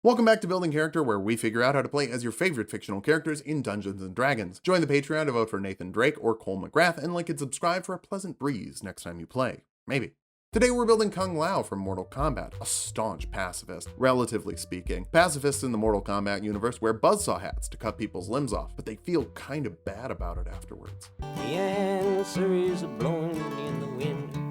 Welcome back to Building Character, where we figure out how to play as your favorite fictional characters in Dungeons & Dragons. Join the Patreon to vote for Nathan Drake or Cole McGrath, and like and subscribe for a pleasant breeze next time you play. Maybe. Today we're building Kung Lao from Mortal Kombat, a staunch pacifist, relatively speaking. Pacifists in the Mortal Kombat universe wear buzzsaw hats to cut people's limbs off, but they feel kind of bad about it afterwards. The answer is blowing in the wind.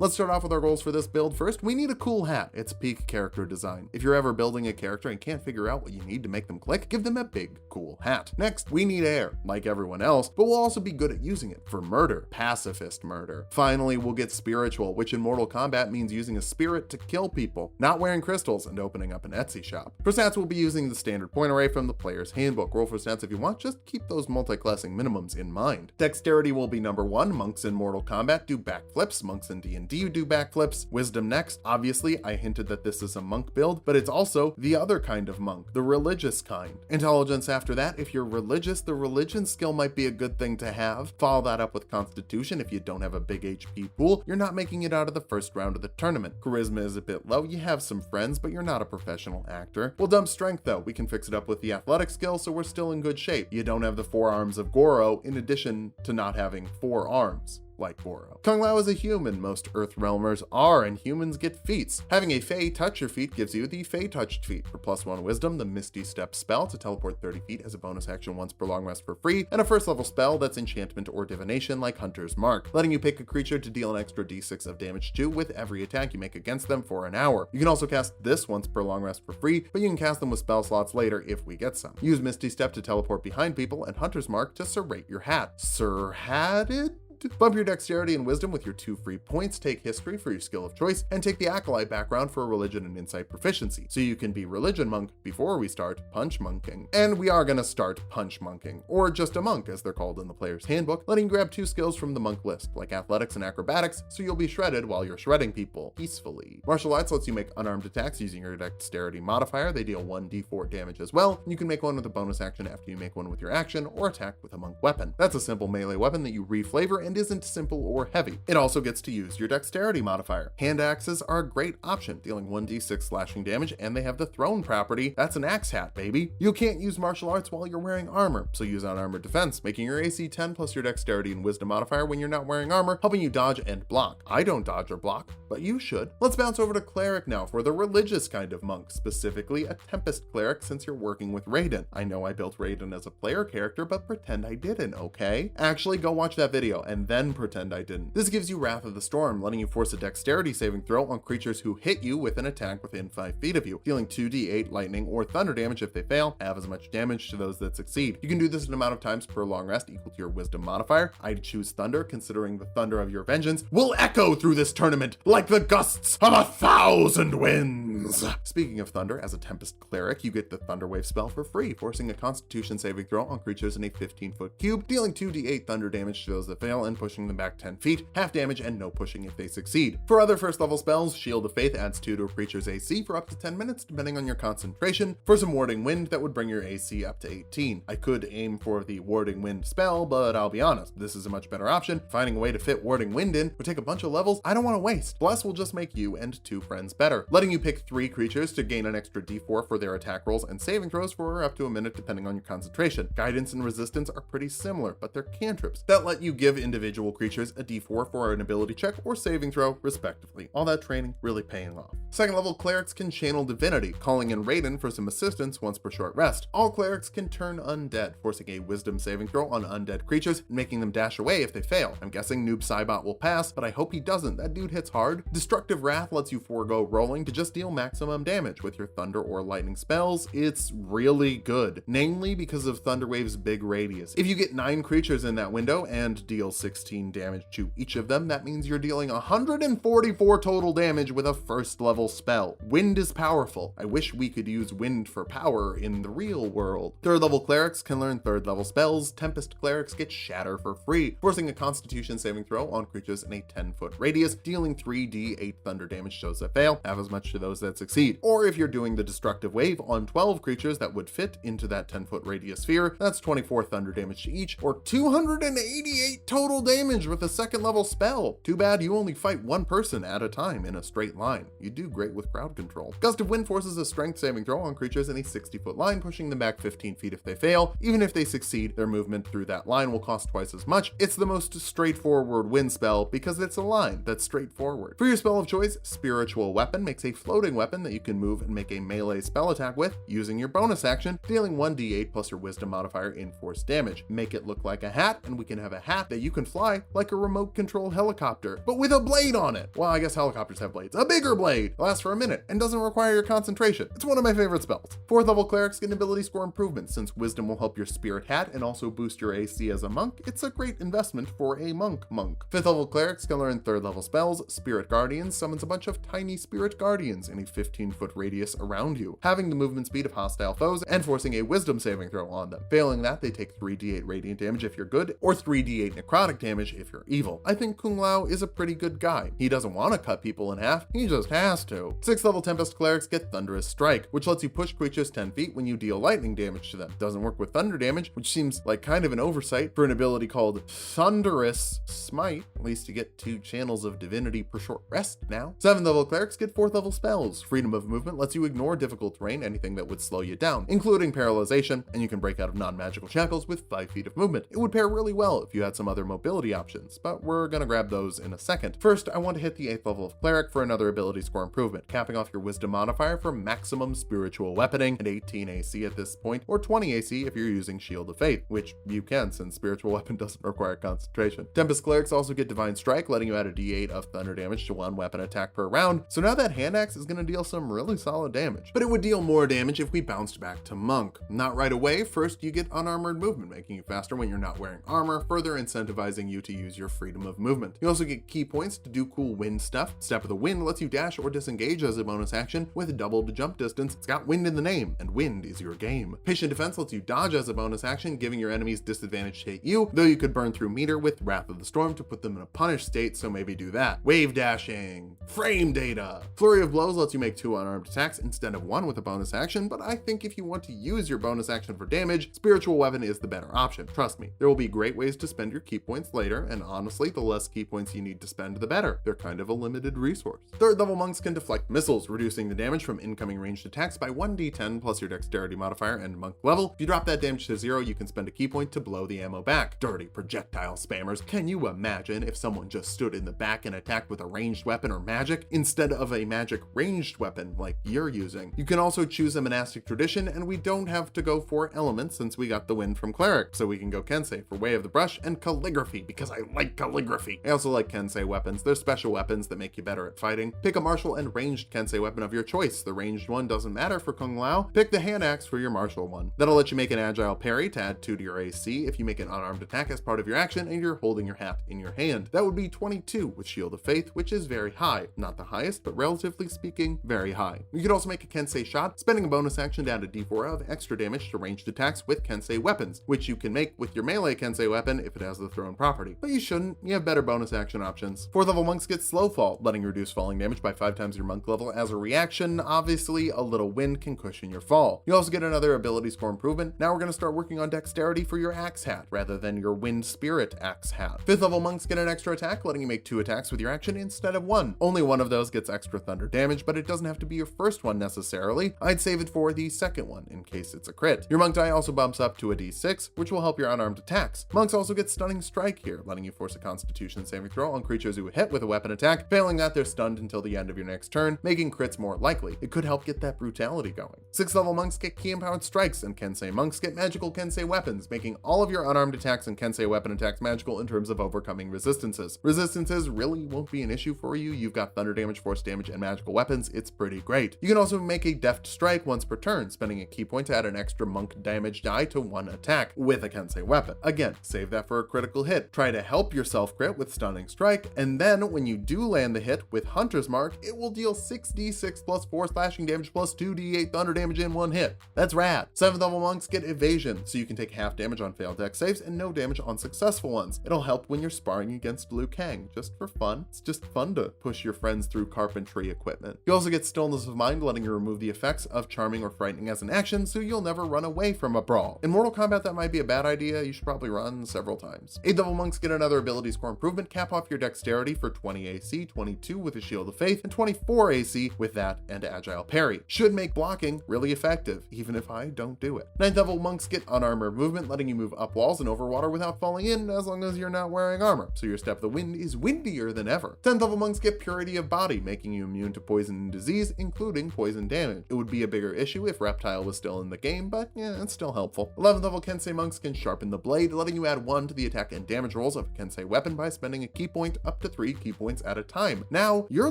Let's start off with our goals for this build. First, we need a cool hat. It's peak character design. If you're ever building a character and can't figure out what you need to make them click, give them a big, cool hat. Next, we need air, like everyone else, but we'll also be good at using it for murder, pacifist murder. Finally, we'll get spiritual, which in Mortal Kombat means using a spirit to kill people, not wearing crystals and opening up an Etsy shop. For stats, we'll be using the standard point array from the player's handbook. Roll for stats if you want, just keep those multi-classing minimums in mind. Dexterity will be number 1. Monks in Mortal Kombat do backflips. Monks in D&D do backflips. Wisdom next. Obviously, I hinted that this is a monk build, but it's also the other kind of monk, the religious kind. Intelligence after that. If you're religious, the religion skill might be a good thing to have. Follow that up with Constitution. If you don't have a big HP pool, you're not making it out of the first round of the tournament. Charisma is a bit low. You have some friends, but you're not a professional actor. We'll dump Strength though. We can fix it up with the Athletic skill, so we're still in good shape. You don't have the 4 arms of Goro, in addition to not having 4 arms like Goro. Kung Lao is a human. Most Earth Realmers are, and humans get feats. Having a Fey touch your feet gives you the Fey touched feat. For +1 wisdom, the Misty Step spell to teleport 30 feet as a bonus action once per long rest for free, and a first level spell that's enchantment or divination like Hunter's Mark, letting you pick a creature to deal an extra d6 of damage to with every attack you make against them for an hour. You can also cast this once per long rest for free, but you can cast them with spell slots later if we get some. Use Misty Step to teleport behind people, and Hunter's Mark to serrate your hat. Sir-hatted? Bump your dexterity and wisdom with your 2 free points, take history for your skill of choice, and take the acolyte background for religion and insight proficiency. So you can be religion monk before we start punch monking. And we are gonna start punch monking, or just a monk as they're called in the player's handbook, letting you grab 2 skills from the monk list, like athletics and acrobatics, so you'll be shredded while you're shredding people peacefully. Martial arts lets you make unarmed attacks using your dexterity modifier. They deal 1d4 damage as well. You can make one with a bonus action after you make one with your action, or attack with a monk weapon. That's a simple melee weapon that you reflavor and isn't simple or heavy. It also gets to use your dexterity modifier. Hand axes are a great option, dealing 1d6 slashing damage, and they have the throne property. That's an axe hat, baby. You can't use martial arts while you're wearing armor, so use unarmored defense, making your AC 10 plus your dexterity and wisdom modifier when you're not wearing armor, helping you dodge and block. I don't dodge or block, but you should. Let's bounce over to Cleric now for the religious kind of monk, specifically a Tempest Cleric since you're working with Raiden. I know I built Raiden as a player character, but pretend I didn't, okay? Actually, go watch that video and then pretend I didn't. This gives you Wrath of the Storm, letting you force a dexterity saving throw on creatures who hit you with an attack within 5 feet of you, dealing 2d8 lightning or thunder damage. If they fail, have as much damage to those that succeed. You can do this an amount of times per long rest equal to your wisdom modifier. I'd choose thunder, considering the thunder of your vengeance will echo through this tournament like the gusts of 1,000 winds. Speaking of thunder, as a Tempest Cleric, you get the Thunder Wave spell for free, forcing a Constitution saving throw on creatures in a 15-foot cube, dealing 2d8 thunder damage to those that fail and pushing them back 10 feet, half damage and no pushing if they succeed. For other first level spells, Shield of Faith adds 2 to a creature's AC for up to 10 minutes depending on your concentration. For some Warding Wind, that would bring your AC up to 18. I could aim for the Warding Wind spell, but I'll be honest, this is a much better option. Finding a way to fit Warding Wind in would take a bunch of levels I don't want to waste. Bless will just make you and 2 friends better, letting you pick 3 creatures to gain an extra d4 for their attack rolls and saving throws for up to a minute depending on your concentration. Guidance and Resistance are pretty similar, but they're cantrips that let you give individual creatures a d4 for an ability check or saving throw, respectively. All that training really paying off. Second level clerics can channel divinity, calling in Raiden for some assistance once per short rest. All clerics can turn undead, forcing a wisdom saving throw on undead creatures and making them dash away if they fail. I'm guessing Noob Saibot will pass, but I hope he doesn't. That dude hits hard. Destructive Wrath lets you forego rolling to just deal maximum damage with your thunder or lightning spells. It's really good, namely because of Thunder Wave's big radius. If you get 9 creatures in that window and deal 16 damage to each of them, that means you're dealing 144 total damage with a first level spell. Wind is powerful. I wish we could use wind for power in the real world. Third level clerics can learn 3rd level spells. Tempest clerics get Shatter for free, forcing a Constitution saving throw on creatures in a 10-foot radius, dealing 3d8 thunder damage to those that fail, half as much to those that succeed. Or if you're doing the Destructive Wave on 12 creatures that would fit into that 10-foot radius sphere, that's 24 thunder damage to each, or 288 total total damage with a second level spell. Too bad you only fight one person at a time in a straight line. You do great with crowd control. Gust of Wind forces a strength saving throw on creatures in a 60-foot line, pushing them back 15 feet if they fail. Even if they succeed, their movement through that line will cost twice as much. It's the most straightforward wind spell because it's a line that's straightforward. For your spell of choice, Spiritual Weapon makes a floating weapon that you can move and make a melee spell attack with using your bonus action, dealing 1d8 plus your wisdom modifier in force damage. Make it look like a hat, and we can have a hat that you can fly like a remote control helicopter, but with a blade on it. Well, I guess helicopters have blades. A bigger blade lasts for a minute and doesn't require your concentration. It's one of my favorite spells. 4th level clerics get an ability score improvement. Since wisdom will help your spirit hat and also boost your AC as a monk, it's a great investment for a monk. 5th level clerics can learn 3rd level spells. Spirit Guardians summons a bunch of tiny spirit guardians in a 15-foot radius around you, having the movement speed of hostile foes and forcing a wisdom saving throw on them. Failing that, they take 3d8 radiant damage if you're good, or 3d8 necrotic damage if you're evil. I think Kung Lao is a pretty good guy. He doesn't want to cut people in half, he just has to. 6th level Tempest clerics get Thunderous Strike, which lets you push creatures 10 feet when you deal lightning damage to them. Doesn't work with thunder damage, which seems like kind of an oversight for an ability called Thunderous Smite. At least you get 2 channels of divinity per short rest now. 7th level clerics get 4th level spells. Freedom of movement lets you ignore difficult terrain, anything that would slow you down, including paralyzation, and you can break out of non-magical shackles with 5 feet of movement. It would pair really well if you had some other mobility options, but we're gonna grab those in a second. First, I want to hit the 8th level of cleric for another ability score improvement, capping off your wisdom modifier for maximum spiritual weaponing at 18 AC at this point, or 20 AC if you're using Shield of Faith, which you can since spiritual weapon doesn't require concentration. Tempest clerics also get divine strike, letting you add a d8 of thunder damage to one weapon attack per round. So now that hand axe is going to deal some really solid damage, but it would deal more damage if we bounced back to monk. Not right away. First, you get unarmored movement, making you faster when you're not wearing armor, further incentivizing you to use your freedom of movement. You also get key points to do cool wind stuff. Step of the Wind lets you dash or disengage as a bonus action with doubled jump distance. It's got wind in the name, and wind is your game. Patient Defense lets you dodge as a bonus action, giving your enemies disadvantage to hit you, though you could burn through meter with Wrath of the Storm to put them in a punished state, so maybe do that. Wave dashing, frame data. Flurry of Blows lets you make 2 unarmed attacks instead of 1 with a bonus action, but I think if you want to use your bonus action for damage, Spiritual Weapon is the better option. Trust me, there will be great ways to spend your key points later, and honestly, the less key points you need to spend, the better. They're kind of a limited resource. 3rd level monks can deflect missiles, reducing the damage from incoming ranged attacks by 1d10 plus your dexterity modifier and monk level. If you drop that damage to 0, you can spend a key point to blow the ammo back. Dirty projectile spammers. Can you imagine if someone just stood in the back and attacked with a ranged weapon or magic instead of a magic ranged weapon like you're using? You can also choose a monastic tradition, and we don't have to go for elements since we got the wind from cleric, so we can go Kensei for Way of the Brush and calligraphy because I like calligraphy. I also like Kensei weapons. They're special weapons that make you better at fighting. Pick a martial and ranged Kensei weapon of your choice. The ranged one doesn't matter for Kung Lao. Pick the hand axe for your martial one. That'll let you make an agile parry to add 2 to your AC if you make an unarmed attack as part of your action and you're holding your hat in your hand. That would be 22 with Shield of Faith, which is very high. Not the highest, but relatively speaking, very high. You could also make a Kensei shot, spending a bonus action to add a d4 of extra damage to ranged attacks with Kensei weapons, which you can make with your melee Kensei weapon if it has the thrown property. But you shouldn't, you have better bonus action options. 4th level monks get Slow Fall, letting you reduce falling damage by 5 times your monk level as a reaction. Obviously, a little wind can cushion your fall. You also get another ability score improvement. Now we're going to start working on dexterity for your axe hat, rather than your wind spirit axe hat. 5th level monks get an extra attack, letting you make 2 attacks with your action instead of 1. Only one of those gets extra thunder damage, but it doesn't have to be your first one necessarily. I'd save it for the second one in case it's a crit. Your monk die also bumps up to a d6, which will help your unarmed attacks. Monks also get Stunning Strike here, letting you force a Constitution saving throw on creatures who hit with a weapon attack. Failing that, they're stunned until the end of your next turn, making crits more likely. It could help get that brutality going. 6th level monks get Key Empowered Strikes, and Kensei monks get magical Kensei weapons, making all of your unarmed attacks and Kensei weapon attacks magical in terms of overcoming resistances. Resistances really won't be an issue for you. You've got thunder damage, force damage, and magical weapons. It's pretty great. You can also make a Deft Strike once per turn, spending a key point to add an extra monk damage die to one attack with a Kensei weapon. Again, save that for a critical hit. Try to help yourself crit with Stunning Strike, and then when you do land the hit with Hunter's Mark, it will deal 6d6 plus 4 slashing damage plus 2d8 thunder damage in one hit. That's rad. 7th level monks get Evasion, so you can take half damage on failed dex saves and no damage on successful ones. It'll help when you're sparring against Liu Kang, just for fun. It's just fun to push your friends through carpentry equipment. You also get Stillness of Mind, letting you remove the effects of charming or frightening as an action, so you'll never run away from a brawl. In Mortal Kombat, that might be a bad idea. You should probably run several times. 8th level monks get another ability score improvement, cap off your dexterity for 20 AC, 22 with a Shield of Faith, and 24 AC with that and Agile Parry. Should make blocking really effective, even if I don't do it. 9th level monks get unarmored movement, letting you move up walls and over water without falling in, as long as you're not wearing armor, so your step of the wind is windier than ever. 10th level monks get purity of body, making you immune to poison and disease, including poison damage. It would be a bigger issue if Reptile was still in the game, but yeah, it's still helpful. 11th level Kensei monks can sharpen the blade, letting you add 1 to the attack and damage rolls of a Kensei weapon by spending a key point up to 3 key points at a time. Now, you're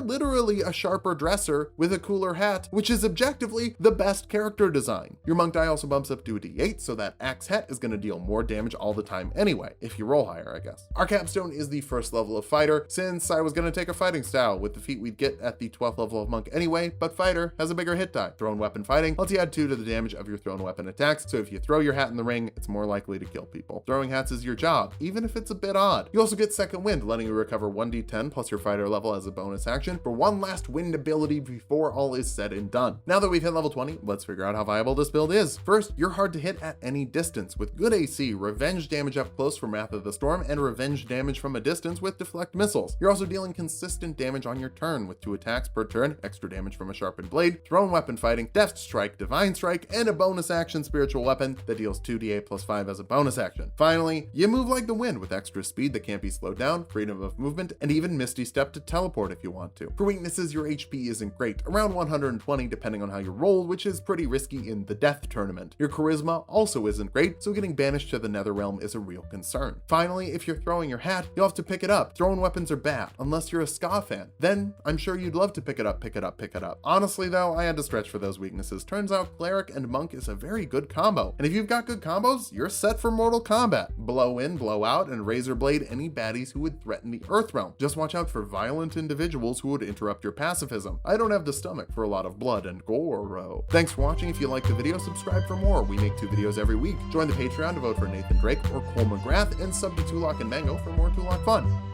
literally a sharper dresser with a cooler hat, which is objectively the best character design. Your monk die also bumps up to a d8, so that axe hat is going to deal more damage all the time anyway, if you roll higher, I guess. Our capstone is the first level of fighter, since I was going to take a fighting style with the feat we'd get at the 12th level of monk anyway, but fighter has a bigger hit die. Thrown weapon fighting lets you add 2 to the damage of your thrown weapon attacks, so if you throw your hat in the ring, it's more likely to kill people. Throwing hats is your job, even if it's a bit odd. You also get second wind, letting you recover 1d10 plus your fighter level as a bonus action for one last wind ability before all is said and done. Now that we've hit level 20, let's figure out how viable this build is. First, you're hard to hit at any distance with good AC, revenge damage up close from Wrath of the Storm, and revenge damage from a distance with deflect missiles. You're also dealing consistent damage on your turn with 2 attacks per turn, extra damage from a sharpened blade, thrown weapon fighting, deft strike, divine strike, and a bonus action spiritual weapon that deals 2d8 plus 5 as a bonus action. Finally, you move like the wind with extra speed that can't be slowed down, freedom of movement, and even Misty Step to teleport if you want to. For weaknesses, your HP isn't great, around 120 depending on how you roll, which is pretty risky in the death tournament. Your charisma also isn't great, so getting banished to the Netherrealm is a real concern. Finally, if you're throwing your hat, you'll have to pick it up. Thrown weapons are bad, unless you're a Ska fan. Then, I'm sure you'd love to pick it up. Honestly though, I had to stretch for those weaknesses. Turns out Cleric and Monk is a very good combo, and if you've got good combos, you're set for Mortal Kombat. Blow in, blow out, and razor blade any baddies who would threaten the Earthrealm. Just watch out for violent individuals who would interrupt your pacifism. I don't have the stomach for a lot of blood and gore. Thanks for watching. If you liked the video, subscribe for more. We make 2 videos every week. Join the Patreon to vote for Nathan Drake or Cole McGrath, and sub to Tulok and Mango for more Tulok fun.